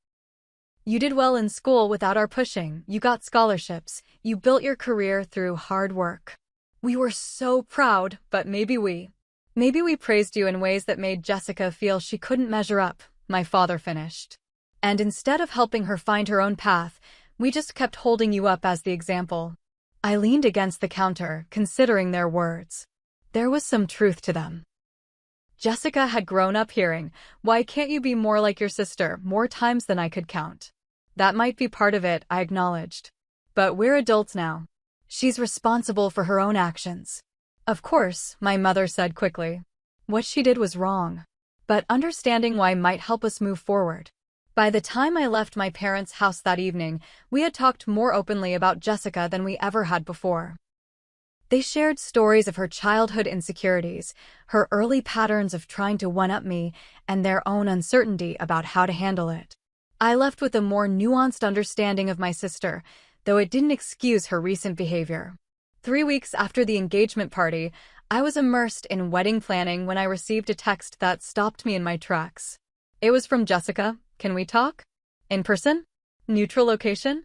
Speaker 1: You did well in school without our pushing, you got scholarships, you built your career through hard work. We were so proud, but maybe we praised you in ways that made Jessica feel she couldn't measure up," my father finished. "And instead of helping her find her own path, we just kept holding you up as the example." I leaned against the counter, considering their words. There was some truth to them. Jessica had grown up hearing, "Why can't you be more like your sister?" more times than I could count. That might be part of it, I acknowledged. But we're adults now. She's responsible for her own actions. Of course, my mother said quickly. What she did was wrong. But understanding why might help us move forward. By the time I left my parents' house that evening, we had talked more openly about Jessica than we ever had before. They shared stories of her childhood insecurities, her early patterns of trying to one-up me, and their own uncertainty about how to handle it. I left with a more nuanced understanding of my sister, though it didn't excuse her recent behavior. 3 weeks after the engagement party, I was immersed in wedding planning when I received a text that stopped me in my tracks. It was from Jessica. Can we talk? In person? Neutral location?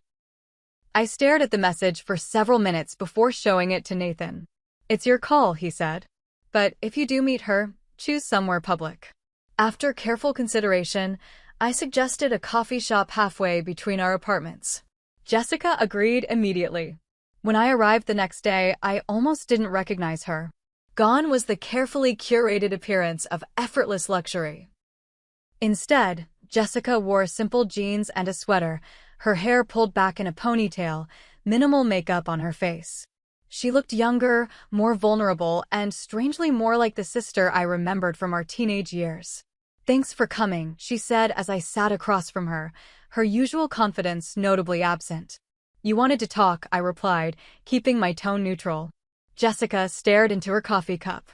Speaker 1: I stared at the message for several minutes before showing it to Nathan. It's your call, he said. But if you do meet her, choose somewhere public. After careful consideration, I suggested a coffee shop halfway between our apartments. Jessica agreed immediately. When I arrived the next day, I almost didn't recognize her. Gone was the carefully curated appearance of effortless luxury. Instead, Jessica wore simple jeans and a sweater, her hair pulled back in a ponytail, minimal makeup on her face. She looked younger, more vulnerable, and strangely more like the sister I remembered from our teenage years. Thanks for coming, she said as I sat across from her, her usual confidence notably absent. You wanted to talk, I replied, keeping my tone neutral. Jessica stared into her coffee cup.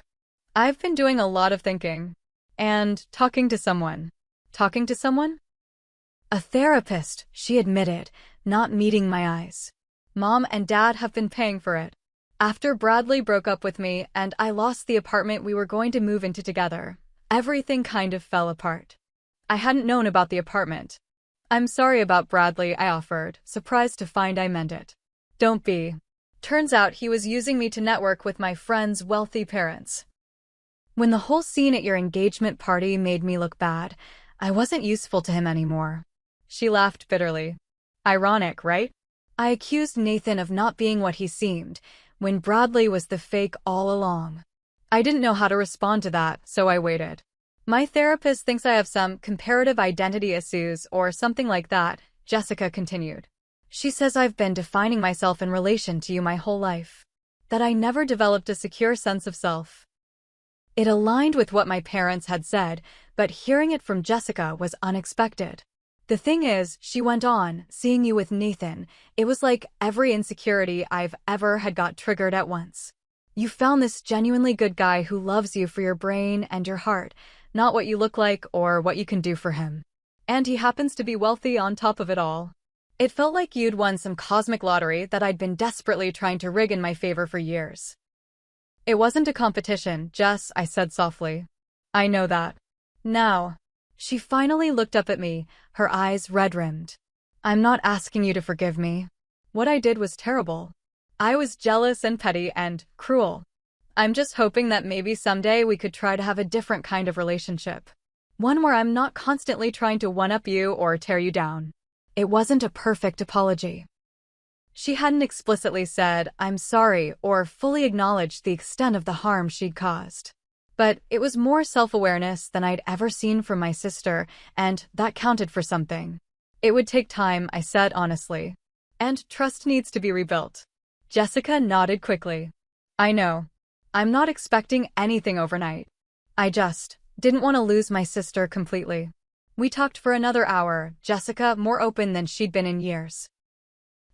Speaker 1: I've been doing a lot of thinking. And talking to someone. Talking to someone? A therapist, she admitted, not meeting my eyes. Mom and Dad have been paying for it. After Bradley broke up with me and I lost the apartment we were going to move into together, everything kind of fell apart. I hadn't known about the apartment. I'm sorry about Bradley, I offered, surprised to find I meant it. Don't be. Turns out he was using me to network with my friend's wealthy parents. When the whole scene at your engagement party made me look bad, I wasn't useful to him anymore. She laughed bitterly. Ironic, right? I accused Nathan of not being what he seemed, when Bradley was the fake all along. I didn't know how to respond to that, so I waited. My therapist thinks I have some comparative identity issues or something like that, Jessica continued. She says I've been defining myself in relation to you my whole life. That I never developed a secure sense of self. It aligned with what my parents had said, but hearing it from Jessica was unexpected. The thing is, she went on, seeing you with Nathan, it was like every insecurity I've ever had got triggered at once. You found this genuinely good guy who loves you for your brain and your heart, not what you look like or what you can do for him. And he happens to be wealthy on top of it all. It felt like you'd won some cosmic lottery that I'd been desperately trying to rig in my favor for years. It wasn't a competition, Jess, I said softly. I know that. Now. She finally looked up at me, her eyes red-rimmed. I'm not asking you to forgive me. What I did was terrible. I was jealous and petty and cruel. I'm just hoping that maybe someday we could try to have a different kind of relationship. One where I'm not constantly trying to one-up you or tear you down. It wasn't a perfect apology. She hadn't explicitly said, I'm sorry, or fully acknowledged the extent of the harm she'd caused. But it was more self-awareness than I'd ever seen from my sister, and that counted for something. It would take time, I said honestly. And trust needs to be rebuilt. Jessica nodded quickly. I know. I'm not expecting anything overnight. I just didn't want to lose my sister completely. We talked for another hour, Jessica more open than she'd been in years.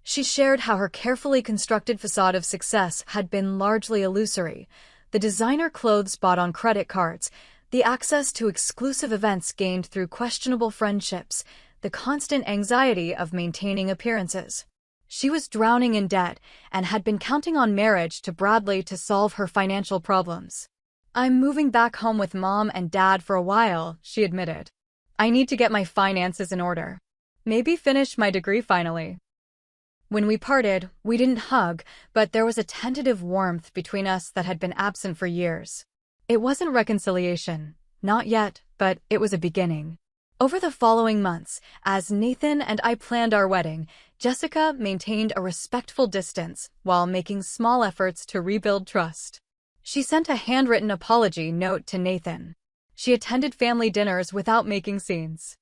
Speaker 1: She shared how her carefully constructed facade of success had been largely illusory. The designer clothes bought on credit cards, the access to exclusive events gained through questionable friendships, the constant anxiety of maintaining appearances. She was drowning in debt and had been counting on marriage to Bradley to solve her financial problems. I'm moving back home with Mom and Dad for a while, she admitted. I need to get my finances in order. Maybe finish my degree finally. When we parted, we didn't hug, but there was a tentative warmth between us that had been absent for years. It wasn't reconciliation, not yet, but it was a beginning. Over the following months, as Nathan and I planned our wedding, Jessica maintained a respectful distance while making small efforts to rebuild trust. She sent a handwritten apology note to Nathan. She attended family dinners without making scenes.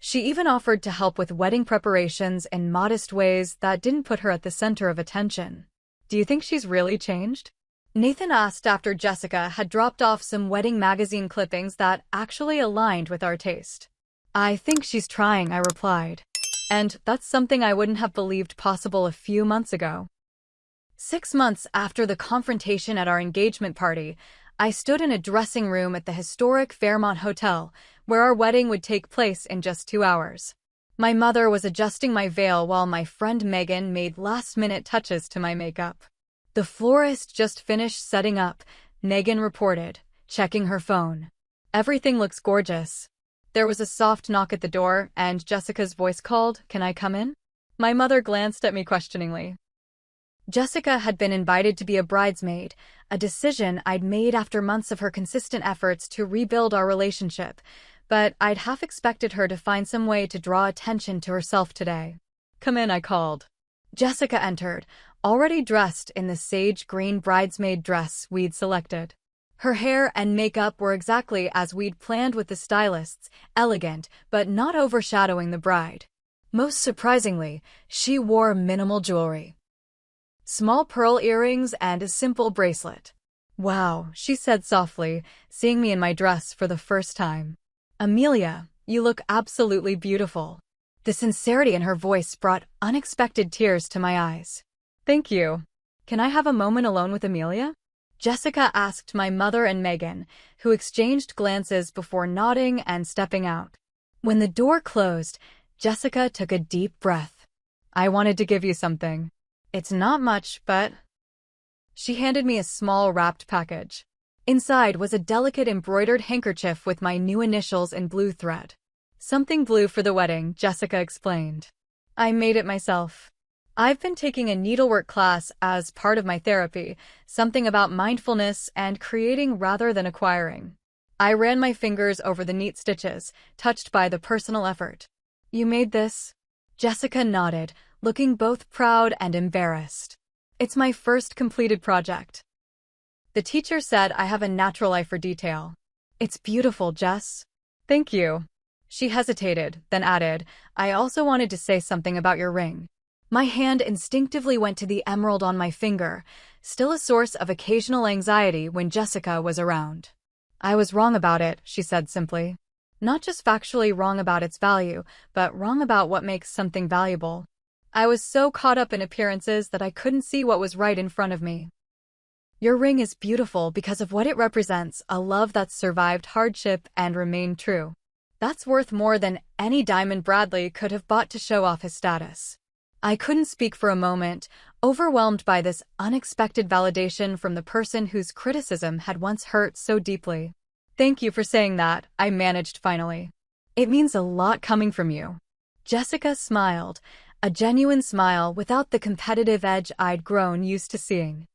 Speaker 1: She even offered to help with wedding preparations in modest ways that didn't put her at the center of attention. Do you think she's really changed? Nathan asked after Jessica had dropped off some wedding magazine clippings that actually aligned with our taste. I think she's trying, I replied. And that's something I wouldn't have believed possible a few months ago. 6 months after the confrontation at our engagement party, I stood in a dressing room at the historic Fairmont Hotel, where our wedding would take place in just 2 hours. My mother was adjusting my veil while my friend Megan made last-minute touches to my makeup. The florist just finished setting up, Megan reported, checking her phone. Everything looks gorgeous. There was a soft knock at the door, and Jessica's voice called, "Can I come in?" My mother glanced at me questioningly. Jessica had been invited to be a bridesmaid, a decision I'd made after months of her consistent efforts to rebuild our relationship, but I'd half expected her to find some way to draw attention to herself today. "Come in," I called. Jessica entered, already dressed in the sage green bridesmaid dress we'd selected. Her hair and makeup were exactly as we'd planned with the stylists, elegant but not overshadowing the bride. Most surprisingly, she wore minimal jewelry. Small pearl earrings and a simple bracelet. "Wow," she said softly, seeing me in my dress for the first time. "Amelia, you look absolutely beautiful." The sincerity in her voice brought unexpected tears to my eyes. "Thank you. Can I have a moment alone with Amelia?" Jessica asked my mother and Megan, who exchanged glances before nodding and stepping out. When the door closed, Jessica took a deep breath. "I wanted to give you something. It's not much, but..." She handed me a small wrapped package. Inside was a delicate embroidered handkerchief with my new initials in blue thread. "Something blue for the wedding," Jessica explained. "I made it myself. I've been taking a needlework class as part of my therapy, something about mindfulness and creating rather than acquiring." I ran my fingers over the neat stitches, touched by the personal effort. "You made this?" Jessica nodded, looking both proud and embarrassed. "It's my first completed project. The teacher said I have a natural eye for detail." "It's beautiful, Jess." "Thank you." She hesitated, then added, "I also wanted to say something about your ring." My hand instinctively went to the emerald on my finger, still a source of occasional anxiety when Jessica was around. "I was wrong about it," she said simply. "Not just factually wrong about its value, but wrong about what makes something valuable." I was so caught up in appearances that I couldn't see what was right in front of me. "Your ring is beautiful because of what it represents, a love that's survived hardship and remained true. That's worth more than any diamond Bradley could have bought to show off his status." I couldn't speak for a moment, overwhelmed by this unexpected validation from the person whose criticism had once hurt so deeply. "Thank you for saying that," I managed finally. "It means a lot coming from you." Jessica smiled, a genuine smile without the competitive edge I'd grown used to seeing.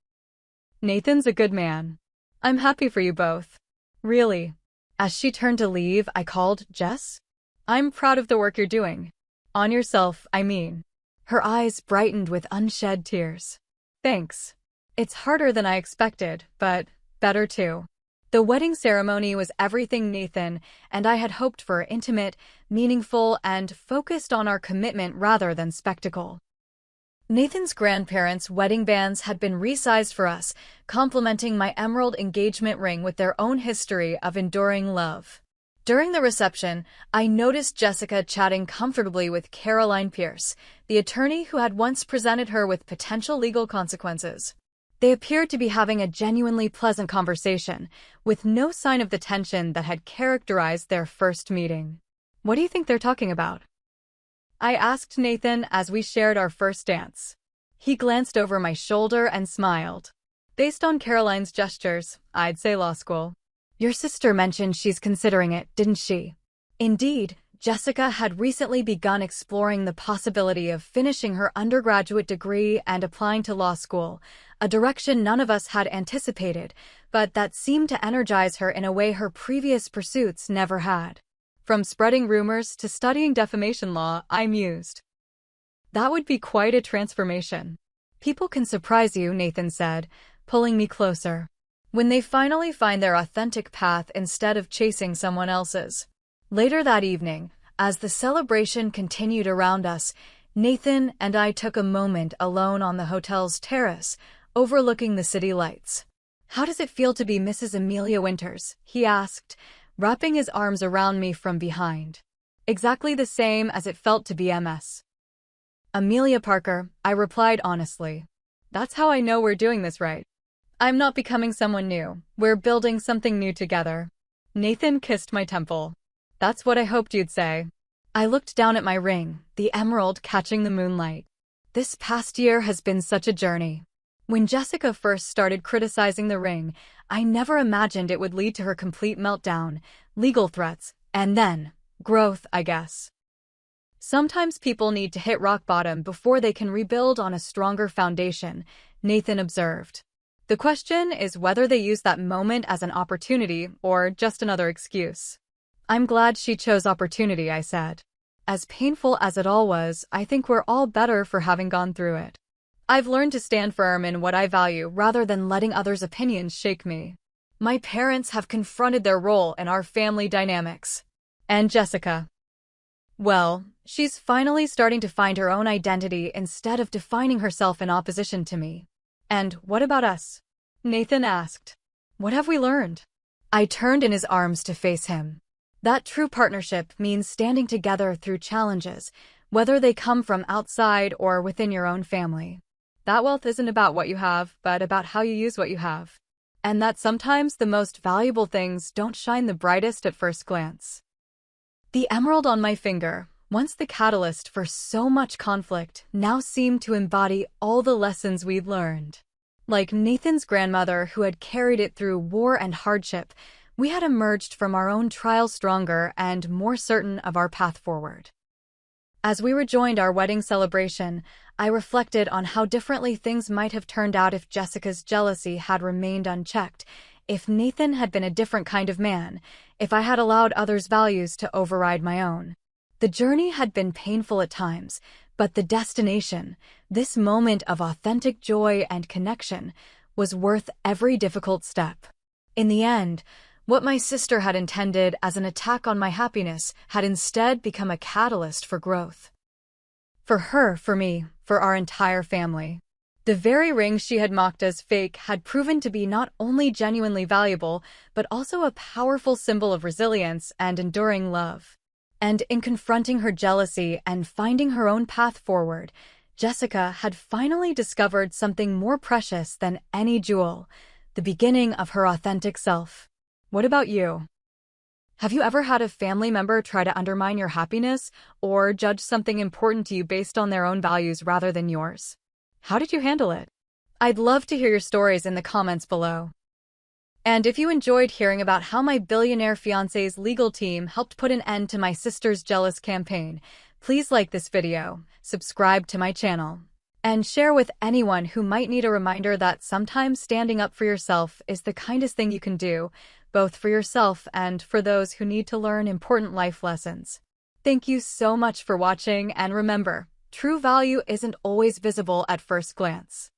Speaker 1: "Nathan's a good man. I'm happy for you both. Really." As she turned to leave, I called, "Jess? I'm proud of the work you're doing. On yourself, I mean." Her eyes brightened with unshed tears. "Thanks. It's harder than I expected, but better too." The wedding ceremony was everything Nathan and I had hoped for: intimate, meaningful, and focused on our commitment rather than spectacle. Nathan's grandparents' wedding bands had been resized for us, complementing my emerald engagement ring with their own history of enduring love. During the reception, I noticed Jessica chatting comfortably with Caroline Pierce, the attorney who had once presented her with potential legal consequences. They appeared to be having a genuinely pleasant conversation, with no sign of the tension that had characterized their first meeting. "What do you think they're talking about?" I asked Nathan as we shared our first dance. He glanced over my shoulder and smiled. "Based on Caroline's gestures, I'd say law school." "Your sister mentioned she's considering it, didn't she?" Indeed, Jessica had recently begun exploring the possibility of finishing her undergraduate degree and applying to law school, a direction none of us had anticipated, but that seemed to energize her in a way her previous pursuits never had. From spreading rumors to studying defamation law, I mused. That would be quite a transformation. "People can surprise you," Nathan said, pulling me closer, "when they finally find their authentic path instead of chasing someone else's." Later that evening, As the celebration continued around us, Nathan and I took a moment alone on the hotel's terrace, overlooking the city lights. "How does it feel to be Mrs. Amelia Winters?" he asked, wrapping his arms around me from behind. "Exactly the same as it felt to be MS. Amelia Parker," I replied honestly. "That's how I know we're doing this right. I'm not becoming someone new. We're building something new together." Nathan kissed my temple. "That's what I hoped you'd say." I looked down at my ring, the emerald catching the moonlight. This past year has been such a journey. When Jessica first started criticizing the ring, I never imagined it would lead to her complete meltdown, legal threats, and then growth, I guess. Sometimes people need to hit rock bottom before they can rebuild on a stronger foundation, Nathan observed. The question is whether they use that moment as an opportunity or just another excuse. "I'm glad she chose opportunity," I said. "As painful as it all was, I think we're all better for having gone through it. I've learned to stand firm in what I value rather than letting others' opinions shake me. My parents have confronted their role in our family dynamics. And Jessica? Well, she's finally starting to find her own identity instead of defining herself in opposition to me." "And what about us?" Nathan asked. "What have we learned?" I turned in his arms to face him. "That true partnership means standing together through challenges, whether they come from outside or within your own family. That wealth isn't about what you have, but about how you use what you have. And that sometimes the most valuable things don't shine the brightest at first glance." The emerald on my finger, once the catalyst for so much conflict, now seemed to embody all the lessons we'd learned. Like Nathan's grandmother who had carried it through war and hardship, we had emerged from our own trials stronger and more certain of our path forward. As we rejoined our wedding celebration, I reflected on how differently things might have turned out if Jessica's jealousy had remained unchecked, if Nathan had been a different kind of man, if I had allowed others' values to override my own. The journey had been painful at times, but the destination, this moment of authentic joy and connection, was worth every difficult step. In the end, what my sister had intended as an attack on my happiness had instead become a catalyst for growth. For her, for me, for our entire family. The very ring she had mocked as fake had proven to be not only genuinely valuable, but also a powerful symbol of resilience and enduring love. And in confronting her jealousy and finding her own path forward, Jessica had finally discovered something more precious than any jewel, the beginning of her authentic self. What about you? Have you ever had a family member try to undermine your happiness or judge something important to you based on their own values rather than yours? How did you handle it? I'd love to hear your stories in the comments below. And if you enjoyed hearing about how my Billionaire Fiancé's legal team helped put an end to my sister's jealous campaign, please like this video, subscribe to my channel, and share with anyone who might need a reminder that sometimes standing up for yourself is the kindest thing you can do, both for yourself and for those who need to learn important life lessons. Thank you so much for watching, and remember, true value isn't always visible at first glance.